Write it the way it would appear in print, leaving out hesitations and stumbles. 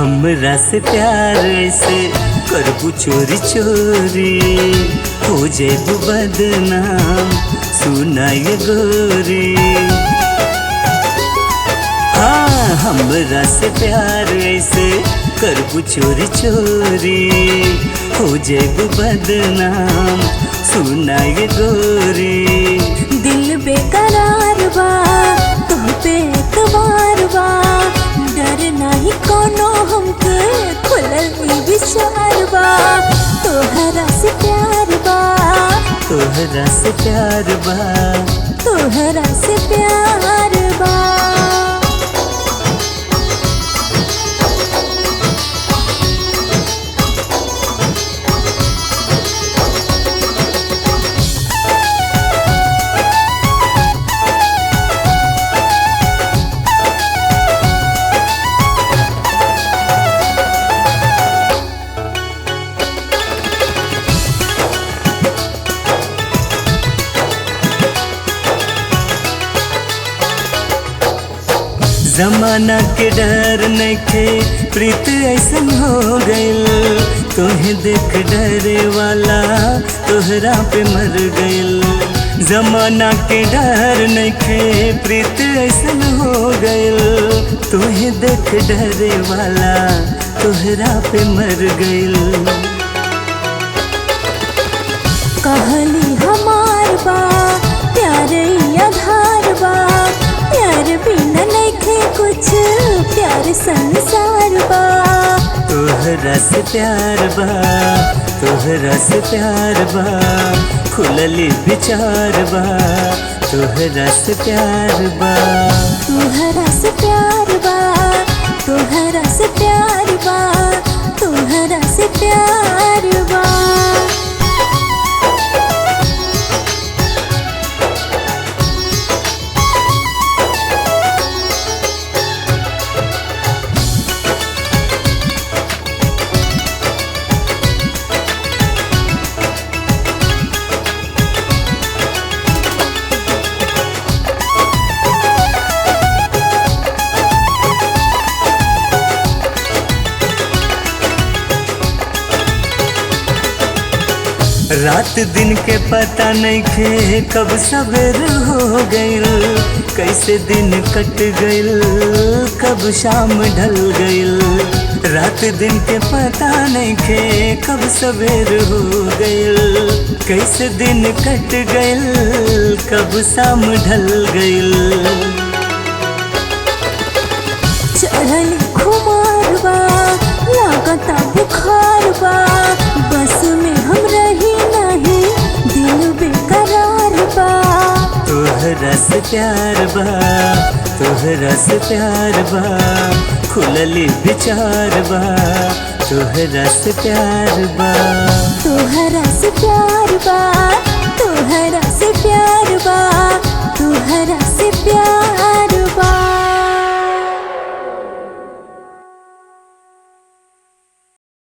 हमरा से प्यार ऐसे करबू चोरी चोरी, हो जेबू बदनाम सुना ये गोरी। हाँ हमरा से प्यार ऐसे करबू चोरी चोरी, हो जेबू बदनाम सुना ये गोरी। दिल बेकरार बा तुम पे एतबार बा, डर नाही कोनो हमके खुलल ई विचार बा। तोहरा से प्यार बा, तोहरा से प्यार बा, तोहरा से प्यार बा। जमाना के डर नइखे प्रीत ऐसन हो गइल, तोहे देख डरे वाला तोहरा पे मर गइल। जमाना के डर नइखे प्रीत ऐसन हो गइल, तोहे देख डरे वाला तोहरा पे मर गइल। कहली हमार बा प्यार आधार बा, प्यार बिना नइखे कुछ प्यार संसार बा। तोहरा से प्यार बा, तोहरा से प्यार बा, खुलली विचार बा, तोहरा से प्यार बा। तोहरा से प्यार बा, तोहरा से प्यार बा, तोहरा से प्यार बा। रात दिन के पता नहीं खे कब सवेर हो गइल, कैसे दिन कट गइल कब शाम ढल गइल। रात दिन के पता नहीं खे कब सवेर हो गइल, कैसे दिन कट गइल कब शाम ढल गइल। चढ़ल खुमार बा लागता बुखार बा, बस में हम रही नहीं दिल बेकरार बा। तोहरा से प्यार बा, तोहरा से प्यार बा, खुलली विचार बा, तोहरा से प्यार बा। तोहरा से प्यार बा, तोहरा से प्यार बा, तोहरा से प्यार बा।